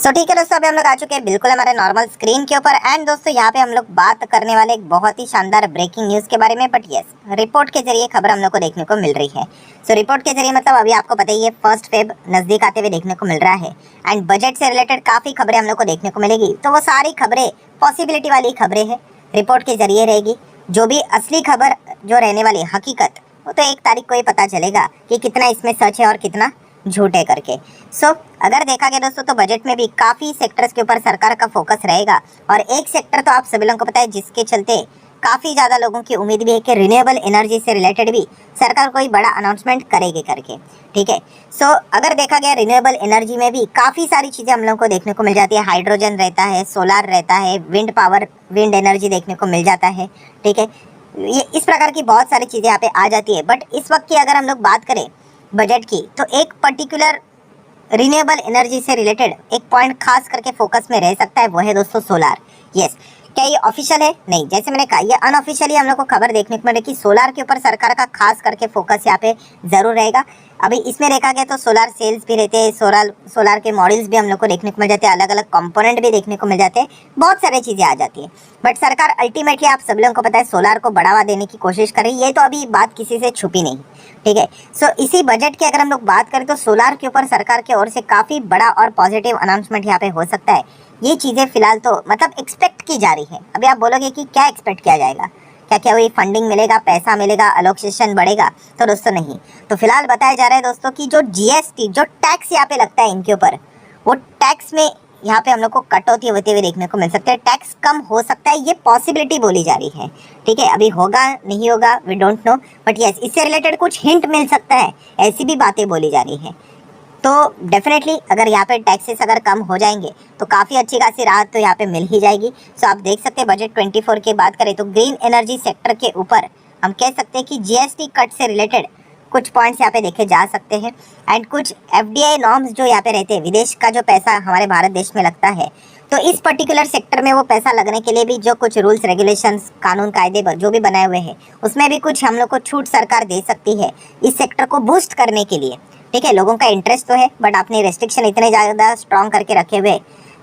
ठीक है दोस्तों, अभी हम लोग आ चुके हैं बिल्कुल हमारे नॉर्मल स्क्रीन के ऊपर। एंड दोस्तों यहाँ पे हम लोग बात करने वाले एक बहुत ही शानदार ब्रेकिंग न्यूज़ के बारे में। बट यस, रिपोर्ट के जरिए खबर हम लोग को देखने को मिल रही है। रिपोर्ट के जरिए मतलब अभी आपको पता ही है 1 फेब नज़दीक आते हुए देखने को मिल रहा है। एंड बजट से रिलेटेड काफ़ी खबरें हम लोग को देखने को मिलेगी। तो वो सारी खबरें पॉसिबिलिटी वाली खबरें हैं, रिपोर्ट के जरिए रहेगी। जो भी असली खबर जो रहने वाली हकीकत, वो तो 1 तारीख को ही पता चलेगा कि कितना इसमें सच है और कितना झूठे करके। अगर देखा गया दोस्तों तो बजट में भी काफ़ी सेक्टर्स के ऊपर सरकार का फोकस रहेगा। और एक सेक्टर तो आप सभी लोगों को पता है जिसके चलते काफ़ी ज़्यादा लोगों की उम्मीद भी है कि रिन्यूएबल एनर्जी से रिलेटेड भी सरकार कोई बड़ा अनाउंसमेंट करेगी करके। ठीक है, अगर देखा गया रिन्यूएबल एनर्जी में भी काफ़ी सारी चीज़ें हम लोगों को देखने को मिल जाती है। हाइड्रोजन रहता है, सोलार रहता है, विंड पावर, विंड एनर्जी देखने को मिल जाता है। ठीक है, ये इस प्रकार की बहुत सारी चीज़ें यहाँ पे आ जाती है। बट इस वक्त की अगर हम लोग बात करें बजट की, तो एक पर्टिकुलर रिन्यूएबल एनर्जी से रिलेटेड एक पॉइंट खास करके फोकस में रह सकता है, वो है दोस्तों सोलार। यस, क्या ये ऑफिशियल है? नहीं, जैसे मैंने कहा ये अनऑफिशियली हम लोग को खबर देखने को मिले कि सोलार के ऊपर सरकार का खास करके फोकस यहाँ पे ज़रूर रहेगा। अभी इसमें देखा गया तो सोलार सेल्स भी रहते हैं, सोलार के मॉडल्स भी हम लोग को देखने को मिल जाते हैं, अलग अलग कंपोनेंट भी देखने को मिल जाते हैं, बहुत सारी चीज़ें आ जाती हैं। बट सरकार अल्टीमेटली आप सब लोगों को पता है सोलार को बढ़ावा देने की कोशिश कर रही है, ये तो अभी बात किसी से छुपी नहीं। ठीक है, इसी बजट की अगर हम लोग बात करें तो सोलार के ऊपर सरकार की ओर से काफ़ी बड़ा और पॉजिटिव अनाउंसमेंट यहाँ पे हो सकता है। ये चीज़ें फिलहाल तो मतलब एक्सपेक्ट की जा रही है। अभी आप बोलोगे कि क्या एक्सपेक्ट किया जाएगा, क्या क्या वही फंडिंग मिलेगा, पैसा मिलेगा, अलोकेशन बढ़ेगा? तो दोस्तों नहीं, तो फिलहाल बताया जा रहा है दोस्तों कि जो जीएसटी, जो टैक्स यहाँ पे लगता है इनके ऊपर, वो टैक्स में यहाँ पे हम लोग को कटौती होते हुए देखने को मिल सकते हैं। टैक्स कम हो सकता है, ये पॉसिबिलिटी बोली जा रही है। ठीक है, अभी होगा नहीं होगा we don't know, but yes इससे रिलेटेड कुछ हिंट मिल सकता है, ऐसी भी बातें बोली जा रही है। तो डेफिनेटली अगर यहाँ पे टैक्सेस अगर कम हो जाएंगे तो काफ़ी अच्छी खासी राहत तो यहाँ पे मिल ही जाएगी। आप देख सकते हैं बजट 24 की बात करें तो ग्रीन एनर्जी सेक्टर के ऊपर हम कह सकते हैं कि जीएसटी कट से रिलेटेड कुछ पॉइंट्स यहाँ पे देखे जा सकते हैं। एंड कुछ एफडीआई नॉर्म्स जो यहाँ पे रहते हैं, विदेश का जो पैसा हमारे भारत देश में लगता है, तो इस पर्टिकुलर सेक्टर में वो पैसा लगने के लिए भी जो कुछ रूल्स रेगुलेशंस, कानून कायदे जो भी बनाए हुए हैं, उसमें भी कुछ हम लोग को छूट सरकार दे सकती है इस सेक्टर को बूस्ट करने के लिए। ठीक है, लोगों का इंटरेस्ट तो है, बट आपने रेस्ट्रिक्शन इतने ज़्यादा स्ट्रॉन्ग करके रखे हुए,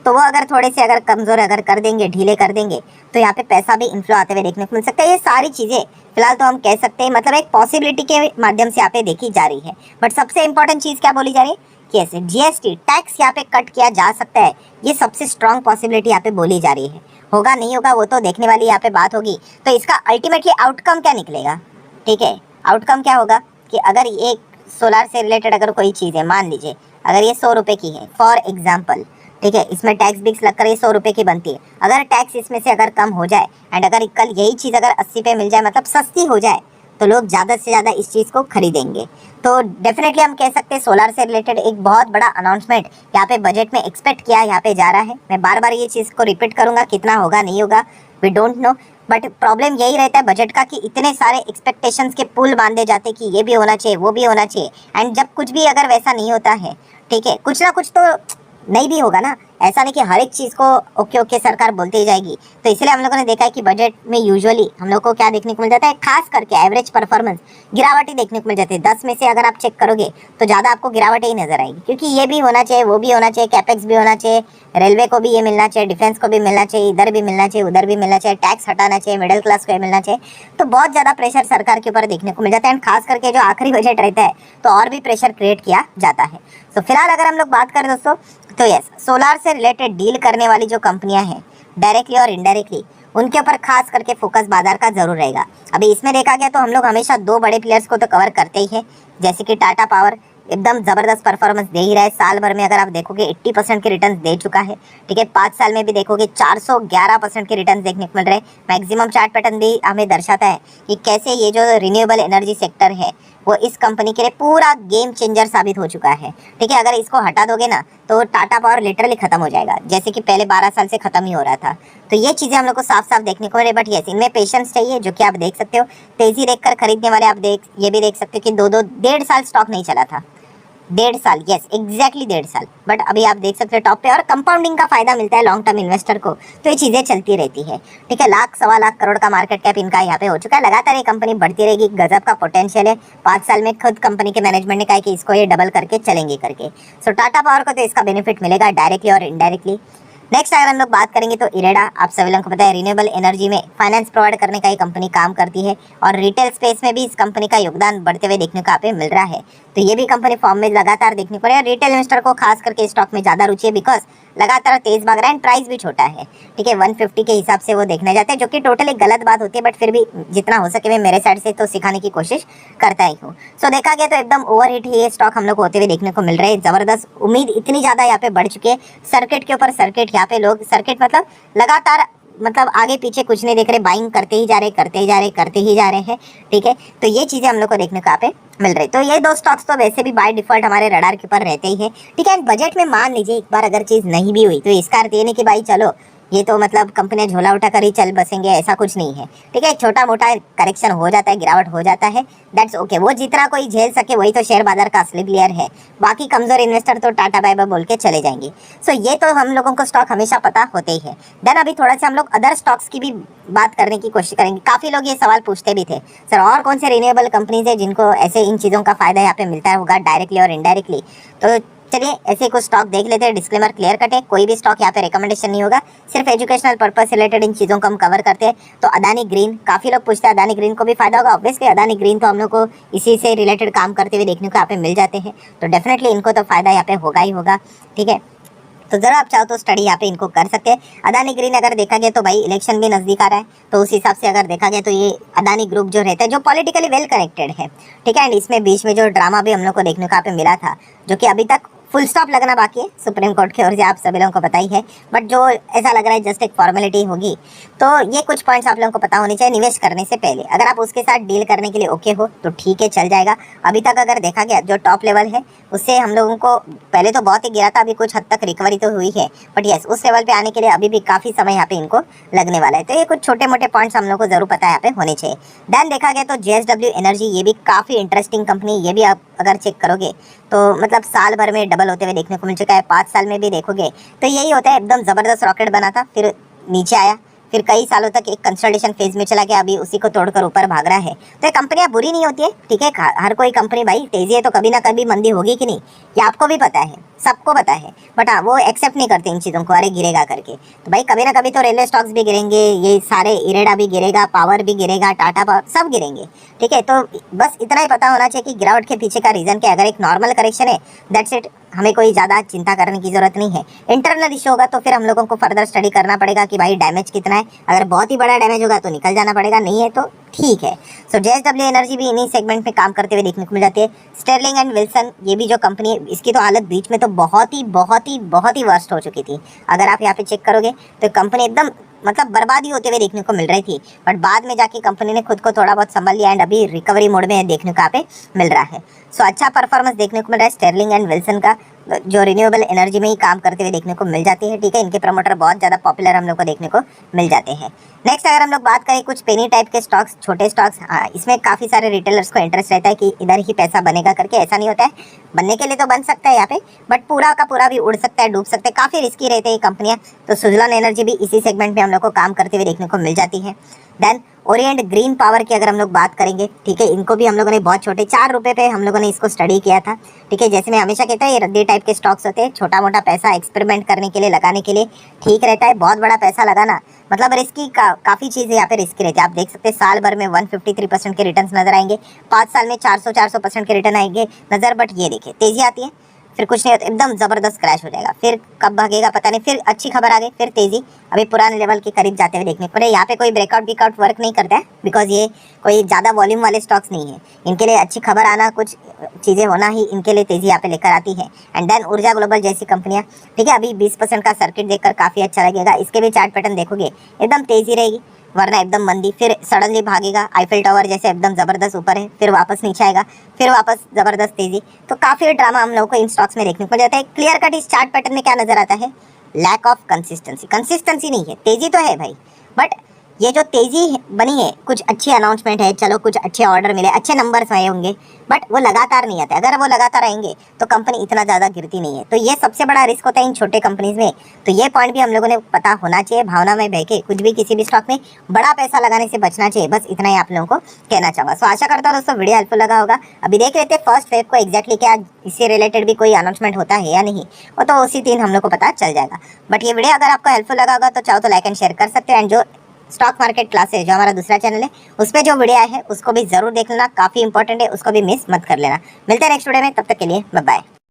तो वो अगर थोड़े से अगर कमज़ोर अगर कर देंगे, ढीले कर देंगे, तो यहाँ पे पैसा भी इन्फ्लो आते हुए देखने को मिल सकता है। ये सारी चीज़ें फिलहाल तो हम कह सकते हैं मतलब एक पॉसिबिलिटी के माध्यम से यहाँ पे देखी जा रही है। बट सबसे इंपॉर्टेंट चीज़ क्या बोली जा रही है कि ऐसे जीएसटी टैक्स यहाँ पे कट किया जा सकता है, ये सबसे स्ट्रॉन्ग पॉसिबिलिटी यहाँ पे बोली जा रही है। होगा नहीं होगा वो तो देखने वाली यहाँ पे बात होगी। तो इसका अल्टीमेटली आउटकम क्या निकलेगा? ठीक है, आउटकम क्या होगा कि अगर ये सोलार से रिलेटेड अगर कोई चीज़ है, मान लीजिए अगर ये 100 रुपये की है फॉर एग्जाम्पल, ठीक है, इसमें टैक्स बिक्स लगकर ये 100 रुपये की बनती है। अगर टैक्स इसमें से अगर कम हो जाए एंड अगर कल यही चीज़ अगर 80 पे मिल जाए, मतलब सस्ती हो जाए, तो लोग ज़्यादा से ज़्यादा इस चीज़ को खरीदेंगे। तो डेफिनेटली हम कह सकते हैं सोलार से रिलेटेड एक बहुत बड़ा अनाउंसमेंट यहाँ पे बजट में एक्सपेक्ट किया यहाँ पे जा रहा है। मैं बार बार ये चीज़ को रिपीट करूँगा, कितना होगा नहीं होगा we don't know, but problem यही रहता है बजट का कि इतने सारे एक्सपेक्टेशंस के पुल बांधे जाते कि ये भी होना चाहिए, वो भी होना चाहिए। एंड जब कुछ भी अगर वैसा नहीं होता है, ठीक है, कुछ ना कुछ तो नहीं भी होगा ना, ऐसा नहीं कि हर एक चीज़ को ओके ओके सरकार बोलती ही जाएगी। तो इसलिए हम लोगों ने देखा है कि बजट में यूजुअली हम लोग को क्या देखने को मिल जाता है, खास करके एवरेज परफॉर्मेंस गिरावट ही देखने को मिल जाती है। 10 में से अगर आप चेक करोगे तो ज़्यादा आपको गिरावट ही नजर आएगी, क्योंकि ये भी होना चाहिए, वो भी होना चाहिए, कैपेक्स भी होना चाहिए, रेलवे को भी ये मिलना चाहिए, डिफेंस को भी मिलना चाहिए, इधर भी मिलना चाहिए, उधर भी मिलना चाहिए, टैक्स हटाना चाहिए, मिडिल क्लास को मिलना चाहिए। तो बहुत ज़्यादा प्रेशर सरकार के ऊपर देखने को मिल जाता है। एंड खास करके जो आखिरी बजट रहता है तो और भी प्रेशर क्रिएट किया जाता है। फिलहाल अगर हम लोग बात करें दोस्तों तो यस, सोलार से रिलेटेड डील करने वाली जो कंपनियां हैं डायरेक्टली और इनडायरेक्टली, उनके ऊपर खास करके फोकस बाजार का जरूर रहेगा। अभी इसमें देखा गया तो हम लोग हमेशा 2 बड़े प्लेयर्स को तो कवर करते ही हैं, जैसे कि टाटा पावर एकदम ज़बरदस्त परफॉर्मेंस दे ही रहा है। साल भर में अगर आप देखोगे 80% के रिटर्न्स दे चुका है। ठीक है, 5 साल में भी देखोगे 411% के रिटर्न्स देखने को मिल रहे हैं। मैक्सिमम चार्ट पैटर्न भी हमें दर्शाता है कि कैसे ये जो रिन्यूएबल एनर्जी सेक्टर है वो इस कंपनी के लिए पूरा गेम चेंजर साबित हो चुका है। ठीक है, अगर इसको हटा दोगे ना तो टाटा पावर लिटरली खत्म हो जाएगा, जैसे कि पहले 12 साल से खत्म ही हो रहा था। तो ये चीज़ें हम लोग को साफ साफ देखने को मिले। बट यस, इनमें पेशेंस चाहिए, जो कि आप देख सकते हो। तेज़ी देखकर खरीदने वाले आप ये भी देख सकते हो कि 2-2 1.5 साल स्टॉक नहीं चला था। 1.5 साल, यस एग्जैक्टली 1.5 साल। बट अभी आप देख सकते हो टॉप पे, और कंपाउंडिंग का फायदा मिलता है लॉन्ग टर्म इन्वेस्टर को, तो ये चीजें चलती रहती है। ठीक है, लाख सवा लाख करोड़ का मार्केट कैप इनका यहाँ पे हो चुका है। लगातार ये कंपनी बढ़ती रहेगी, गजब का पोटेंशियल है। 5 साल में खुद कंपनी के मैनेजमेंट ने कहा कि इसको ये डबल करके चलेंगे करके। सो टाटा पावर को तो इसका बेनिफिट मिलेगा डायरेक्टली और इनडायरेक्टली। नेक्स्ट अगर हम लोग बात करेंगे तो इरेडा, आप सभी लोगों को पता है रिन्यूएबल एनर्जी में फाइनेंस प्रोवाइड करने का ये कंपनी काम करती है, और रिटेल स्पेस में भी इस कंपनी का योगदान बढ़ते हुए देखने को यहाँ पे मिल रहा है। तो ये भी कंपनी फॉर्म में लगातार देखने को रहा है। रिटेल इन्वेस्टर को खास करके स्टॉक में ज़्यादा रुचि है, बिकॉज लगातार तेज भाग रहा है एंड प्राइस भी छोटा है। ठीक है, 150 के हिसाब से वो देखने जाते हैं, जो कि टोटली गलत बात होती है, बट फिर भी जितना हो सके मैं मेरे साइड से तो सिखाने की कोशिश करता ही हूँ। सो देखा गया तो एकदम ओवरहिट ही ये स्टॉक हम लोग को होते हुए देखने को मिल रहे हैं। जबरदस्त उम्मीद इतनी ज़्यादा यहाँ पे बढ़ चुकी है, सर्किट के ऊपर सर्किट, यहाँ पे लोग सर्किट मतलब लगातार मतलब आगे पीछे कुछ नहीं देख रहे, बाइंग करते ही जा रहे, करते ही जा रहे, करते ही जा रहे हैं। ठीक है, तो ये चीज़ें हम लोग को देखने को यहाँ पे मिल रही। तो ये दो स्टॉक्स तो वैसे भी बाय डिफॉल्ट हमारे रडार के ऊपर रहते ही है। ठीक है, बजट में मान लीजिए एक बार अगर चीज़ नहीं भी हुई तो इसका अर्थ ये नहीं कि भाई चलो ये तो मतलब कंपनियां झोला उठा कर ही चल बसेंगे, ऐसा कुछ नहीं है। ठीक है, छोटा मोटा करेक्शन हो जाता है, गिरावट हो जाता है, दैट्स ओके। वो जितना कोई झेल सके वही तो शेयर बाजार का असली प्लेयर है। बाकी कमजोर इन्वेस्टर तो टाटा बाय बाय बोल के चले जाएंगे। सो ये तो हम लोगों को स्टॉक हमेशा पता होते ही है। देन अभी थोड़ा सा हम लोग अदर स्टॉक्स की भी बात करने की कोशिश करेंगे। काफ़ी लोग ये सवाल पूछते भी थे, सर और कौन से रिन्यूएबल कंपनीज है जिनको ऐसे इन चीज़ों का फायदा यहाँ पे मिलता होगा डायरेक्टली और इनडायरेक्टली। तो चलिए ऐसे कुछ स्टॉक देख लेते हैं। डिस्क्लेमर क्लियर कट है, कोई भी स्टॉक यहाँ पे रिकमेंडेशन नहीं होगा, सिर्फ एजुकेशनल पर्पस रिलेटेड इन चीज़ों को हम कवर करते हैं। तो अदानी ग्रीन, काफ़ी लोग पूछते हैं अदानी ग्रीन को भी फायदा होगा। ऑब्वियसली अदानी ग्रीन तो हम लोग को इसी से रिलेटेड काम करते हुए देखने को यहाँ पे मिल जाते हैं, तो डेफिनेटली इनको तो फायदा यहाँ पे होगा ही होगा। ठीक है, तो जरा आप चाहो तो स्टडी यहाँ पे इनको कर सकते हैं। अदानी ग्रीन अगर देखा गया तो भाई इलेक्शन भी नज़दीक आ रहा है, तो उस हिसाब से अगर देखा गया तो ये अदानी ग्रुप जो रहता है जो पॉलिटिकली वेल कनेक्टेड है। ठीक है, एंड इसमें बीच में जो ड्रामा भी हम लोग को देखने को यहाँ पे मिला था, जो कि अभी तक फुल स्टॉप लगना बाकी है सुप्रीम कोर्ट की ओर से, आप सभी लोगों को पता ही है, बट जो ऐसा लग रहा है जस्ट एक फॉर्मेलिटी होगी। तो ये कुछ पॉइंट्स आप लोगों को पता होनी चाहिए निवेश करने से पहले। अगर आप उसके साथ डील करने के लिए ओके हो तो ठीक है, चल जाएगा। अभी तक अगर देखा गया जो टॉप लेवल है उससे हम लोगों को पहले तो बहुत ही गिरा था, अभी कुछ हद तक रिकवरी तो हुई है, बट यस उस लेवल पे आने के लिए अभी भी काफ़ी समय यहाँ पे इनको लगने वाला है। तो ये कुछ छोटे मोटे पॉइंट्स हम लोग को जरूर पता है यहाँ पे होने चाहिए। देन देखा गया तो JSW एनर्जी, ये भी काफ़ी इंटरेस्टिंग कंपनी, ये भी आप अगर चेक करोगे तो मतलब साल भर में डबल होते हुए देखने को मिल चुका है। 5 साल में भी देखोगे तो यही होता है, एकदम ज़बरदस्त रॉकेट बना था, फिर नीचे आया, फिर कई सालों तक एक कंसल्टेशन फेज में चला गया, अभी उसी को तोड़कर ऊपर भाग रहा है। तो ये कंपनियां बुरी नहीं होती है। ठीक है, हर कोई कंपनी भाई तेजी है तो कभी ना कभी मंदी होगी कि नहीं, ये आपको भी पता है, सबको पता है, बट हाँ वो एक्सेप्ट नहीं करते इन चीज़ों को, अरे गिरेगा करके। तो भाई कभी ना कभी तो रेलवे स्टॉक्स भी गिरेंगे, ये सारे इरेडा भी गिरेगा, पावर भी गिरेगा, टाटा पावर सब गिरेंगे। ठीक है, तो बस इतना ही पता होना चाहिए कि गिरावट के पीछे का रीज़न क्या। अगर एक नॉर्मल करेक्शन है दैट्स इट, हमें कोई ज़्यादा चिंता करने की ज़रूरत नहीं है। इंटरनल इशू होगा तो फिर हम लोगों को फर्दर स्टडी करना पड़ेगा कि भाई डैमेज कितना है। अगर बहुत ही बड़ा डैमेज होगा तो निकल जाना पड़ेगा, नहीं है तो ठीक है। सो JSW एनर्जी भी इन्हीं सेगमेंट में काम करते हुए देखने को मिल जाती है। स्टर्लिंग एंड विल्सन, ये भी जो कंपनी है इसकी तो हालत बीच में तो बहुत ही वर्स्ट हो चुकी थी। अगर आप यहाँ पे चेक करोगे तो कंपनी एकदम मतलब बर्बादी होते हुए देखने को मिल रही थी, बट बाद में जाके कंपनी ने खुद को थोड़ा बहुत संभाल लिया एंड अभी रिकवरी मोड में देखने को यहाँ पे मिल रहा है। सो अच्छा परफॉर्मेंस देखने को मिल रहा है स्टर्लिंग एंड विल्सन का, जो रिन्यूएबल एनर्जी में ही काम करते हुए देखने को मिल जाती है। ठीक है, इनके प्रमोटर बहुत ज़्यादा पॉपुलर हम लोग को देखने को मिल जाते हैं। नेक्स्ट अगर हम लोग बात करें कुछ पेनी टाइप के स्टॉक्स, छोटे स्टॉक्स, हाँ इसमें काफ़ी सारे रिटेलर्स को इंटरेस्ट रहता है कि इधर ही पैसा बनेगा करके, ऐसा नहीं होता है, बनने के लिए तो बन सकता है यहाँ पे, बट पूरा का पूरा भी उड़ सकता है, डूब सकता है, काफ़ी रिस्की रहते हैं ये कंपनियाँ। तो सुजलॉन एनर्जी भी इसी सेगमेंट में हम लोग को काम करते हुए देखने को मिल जाती है। देन ओरिएंट ग्रीन पावर की अगर हम लोग बात करेंगे, ठीक है, इनको भी हम लोगों ने बहुत छोटे 4 रुपये पे हम लोगों ने इसको स्टडी किया था। ठीक है, जैसे मैं हमेशा कहता हूँ ये रद्दी टाइप के स्टॉक्स होते हैं, छोटा मोटा पैसा एक्सपेरिमेंट करने के लिए लगाने के लिए ठीक रहता है। बहुत बड़ा पैसा लगाना मतलब रिस्की, काफ़ी चीज़ें यहाँ पे रिस्की रहती है। आप देख सकते हैं साल भर में 153% के रिटर्न नजर आएंगे, 5 साल में 400% के रिटर्न आएंगे नज़र, बट ये देखिए तेजी आती है फिर कुछ नहीं होता, एकदम ज़बरदस्त क्रैश हो जाएगा, फिर कब भागेगा पता नहीं, फिर अच्छी खबर आ गई, फिर तेज़ी अभी पुराने लेवल के करीब जाते हुए देखने को मिले। यहाँ पे कोई ब्रेकआउट वर्क नहीं करता है, बिकॉज ये कोई ज़्यादा वॉल्यूम वाले स्टॉक्स नहीं है। इनके लिए अच्छी खबर आना, कुछ चीज़ें होना ही इनके लिए तेज़ी यहाँ पे लेकर आती है। एंड देन ऊर्जा ग्लोबल जैसी कंपनियाँ, ठीक है, अभी 20% का सर्किट देखकर काफ़ी अच्छा लगेगा। इसके भी चार्ट पैटर्न देखोगे एकदम तेज़ी रहेगी, वरना एकदम मंदी, फिर सडनली भागेगा, आईफिल टावर जैसे एकदम ज़बरदस्त ऊपर है, फिर वापस नीचे आएगा, फिर वापस ज़बरदस्त तेज़ी। तो काफ़ी ड्रामा हम लोगों को इन स्टॉक्स में देखने को मिल जाता है। क्लियर कट इस चार्ट पैटर्न में क्या नज़र आता है, लैक ऑफ कंसिस्टेंसी। कंसिस्टेंसी नहीं है, तेज़ी तो है भाई, बट ये जो तेजी बनी है, कुछ अच्छी अनाउंसमेंट है, चलो कुछ अच्छे ऑर्डर मिले, अच्छे नंबर्स आए होंगे, बट वो लगातार नहीं आते। अगर वो लगातार आएंगे तो कंपनी इतना ज़्यादा गिरती नहीं है। तो ये सबसे बड़ा रिस्क होता है इन छोटे कंपनीज में। तो ये पॉइंट भी हम लोगों ने पता होना चाहिए। भावना में बह के कुछ भी किसी भी स्टॉक में बड़ा पैसा लगाने से बचना चाहिए। बस इतना ही आप लोगों को कहना चाहूँगा। सो आशा करता हूँ दोस्तों वीडियो हेल्पफुल लगा होगा। अभी देख लेते हैं फर्स्ट फेब को एग्जैक्टली क्या इससे रिलेटेड भी कोई अनाउंसमेंट होता है या नहीं, वो तो उसी दिन हम लोग को पता चल जाएगा। बट ये वीडियो अगर आपको हेल्पफुल लगा होगा तो चाहो तो लाइक एंड शेयर कर सकते हो। एंड जो स्टॉक मार्केट क्लासेस जो हमारा दूसरा चैनल है उस पर जो वीडियो आए हैं उसको भी जरूर देख लेना, काफी इंपॉर्टेंट है, उसको भी मिस मत कर लेना। मिलते हैं नेक्स्ट वीडियो में, तब तक के लिए बाय बाय।